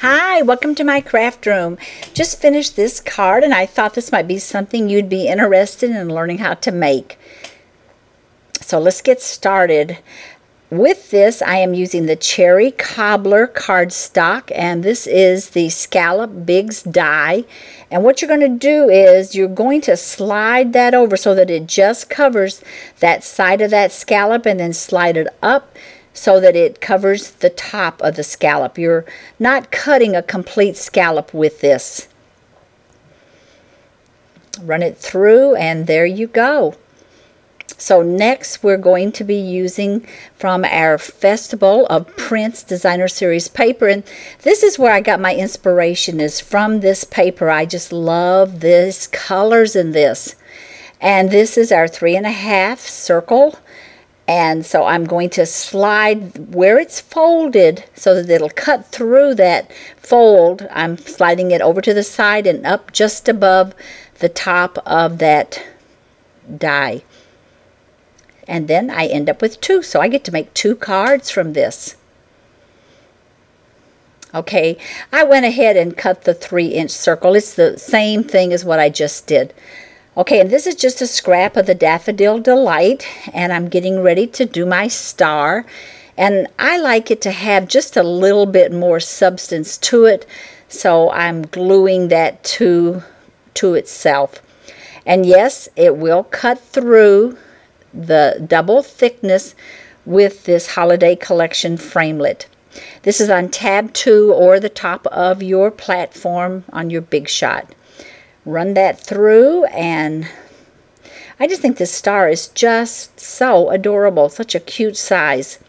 Hi, welcome to my craft room. Just finished this card and I thought this might be something you'd be interested in learning how to make. So let's get started. With this, I am using the Cherry Cobbler cardstock, and this is the Scallop Bigz die. And what you're going to do is you're going to slide that over so that it just covers that side of that scallop, and then slide it up so that it covers the top of the scallop. You're not cutting a complete scallop with this. Run it through, and there you go. So next we're going to be using from our Festival of Prints Designer Series paper, and this is where I got my inspiration, is from this paper. I just love these colors in this. And this is our 3.5 circle, and so I'm going to slide where it's folded so that it'll cut through that fold. I'm sliding it over to the side and up just above the top of that die. And then I end up with 2, so I get to make 2 cards from this. Okay, I went ahead and cut the 3-inch circle. It's the same thing as what I just did. Okay, and this is just a scrap of the Daffodil Delight, and I'm getting ready to do my star. And I like it to have just a little bit more substance to it, so I'm gluing that to itself. And yes, it will cut through the double thickness with this Holiday Collection framelit. This is on tab 2 or the top of your platform on your Big Shot. Run that through, and I just think this star is just so adorable, such a cute size.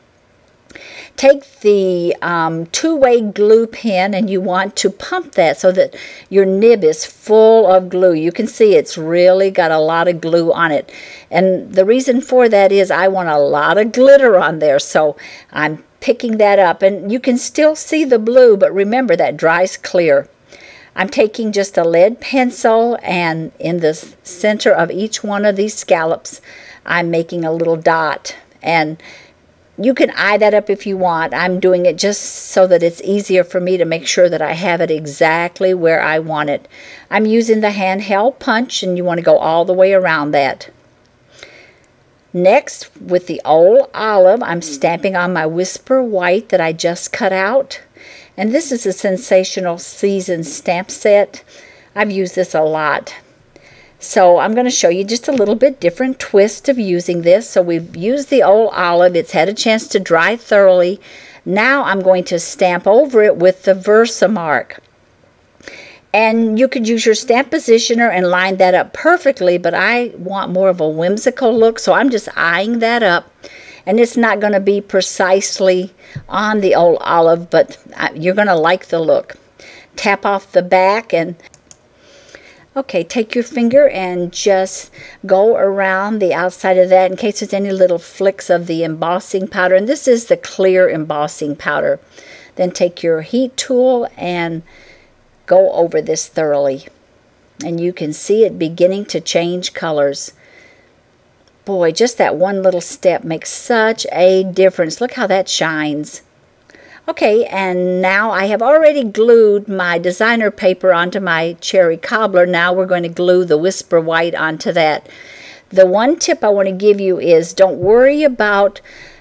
Take the 2-way glue pen, and you want to pump that so that your nib is full of glue. You can see it's really got a lot of glue on it. And the reason for that is I want a lot of glitter on there, so I'm picking that up. And you can still see the blue, but remember that dries clear. I'm taking just a lead pencil, and in the center of each one of these scallops, I'm making a little dot. And you can eye that up if you want. I'm doing it just so that it's easier for me to make sure that I have it exactly where I want it. I'm using the handheld punch, and you want to go all the way around that. Next, with the old olive, I'm stamping on my Whisper White that I just cut out. And this is a Sensational Season stamp set. I've used this a lot. So I'm going to show you just a little bit different twist of using this. So we've used the old olive. It's had a chance to dry thoroughly. Now I'm going to stamp over it with the Versamark. And you could use your stamp positioner and line that up perfectly, but I want more of a whimsical look, so I'm just eyeing that up. And it's not going to be precisely on the old olive, but you're going to like the look. Tap off the back, and okay, take your finger and just go around the outside of that in case there's any little flicks of the embossing powder. And this is the clear embossing powder. Then take your heat tool and go over this thoroughly. And you can see it beginning to change colors. Boy, just that one little step makes such a difference. Look how that shines. Okay, and now I have already glued my designer paper onto my Cherry Cobbler. Now we're going to glue the Whisper White onto that. The one tip I want to give you is don't worry about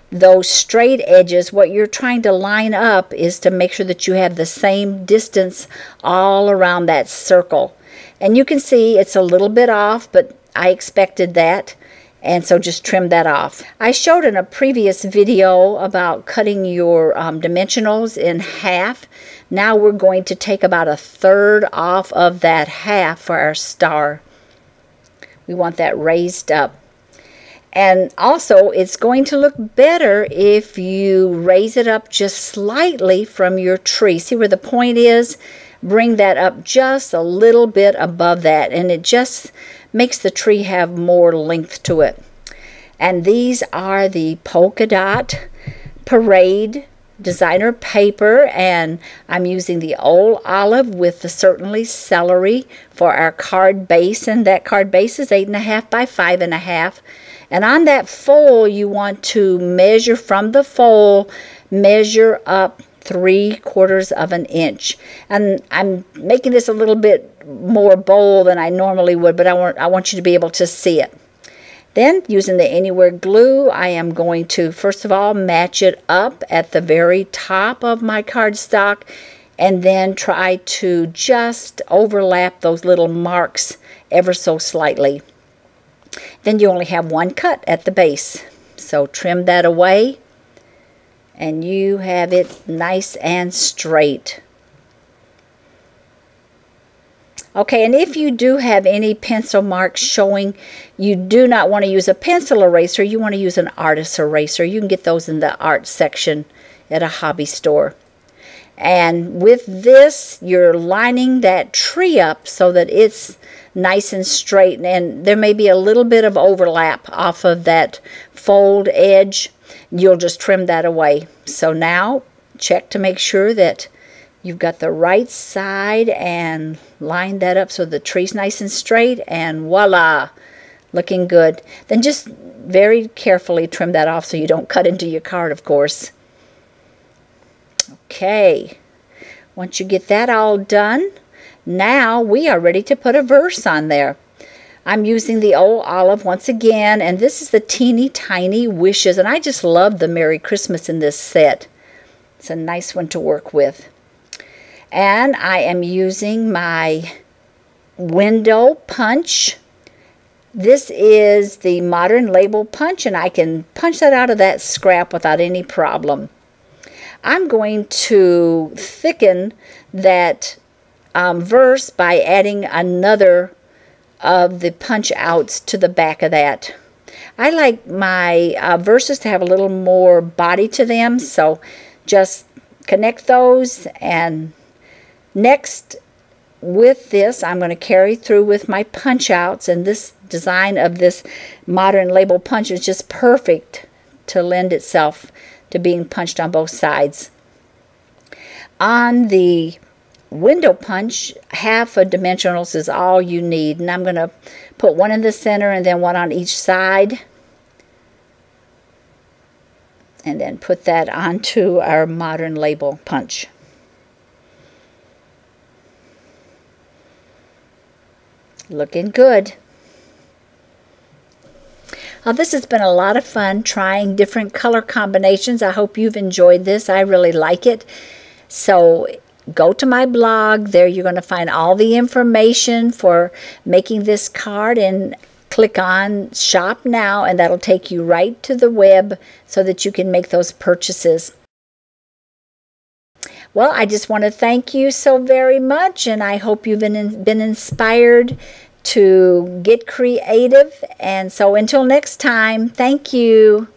those straight edges. What you're trying to line up is to make sure that you have the same distance all around that circle. And you can see it's a little bit off, but I expected that. And so just trim that off. I showed in a previous video about cutting your dimensionals in half. Now we're going to take about 1/3 off of that half for our star. We want that raised up. And also, it's going to look better if you raise it up just slightly from your tree. See where the point is? Bring that up just a little bit above that, and it just makes the tree have more length to it. And these are the Polka Dot Parade designer paper, and I'm using the old olive with the Certainly Celery for our card base, and that card base is 8.5 by 5.5. And on that fold, you want to measure from the fold, measure up 3/4 of an inch. And I'm making this a little bit more bold than I normally would, but I want you to be able to see it. Then, using the Anywhere glue, I am going to, first of all, match it up at the very top of my cardstock, and then try to just overlap those little marks ever so slightly. Then you only have one cut at the base. So trim that away, and you have it nice and straight. Okay, and if you do have any pencil marks showing, you do not want to use a pencil eraser, you want to use an artist eraser. You can get those in the art section at a hobby store. And with this, you're lining that tree up so that it's nice and straight, and there may be a little bit of overlap off of that fold edge. You'll just trim that away. So now, check to make sure that you've got the right side and line that up so the tree's nice and straight, and voila, looking good. Then just very carefully trim that off so you don't cut into your card, of course. Okay, once you get that all done, now we are ready to put a verse on there. I'm using the old olive once again, and this is the Teeny Tiny Wishes, and I just love the Merry Christmas in this set. It's a nice one to work with. And I am using my window punch. This is the Modern Label punch, and I can punch that out of that scrap without any problem. I'm going to thicken that verse by adding another of the punch outs to the back of that. I like my verses to have a little more body to them, so just connect those. And next, with this, I'm going to carry through with my punch outs, and this design of this Modern Label punch is just perfect to lend itself to being punched on both sides. On the window punch, half a dimensionals is all you need, and I'm going to put one in the center and then one on each side, and then put that onto our Modern Label punch. Looking good. This has been a lot of fun trying different color combinations. I hope you've enjoyed this. I really like it. So go to my blog. There you're going to find all the information for making this card, and click on Shop Now, and that'll take you right to the web so that you can make those purchases. Well, I just want to thank you so very much, and I hope you've been inspired to get creative. And so until next time, thank you.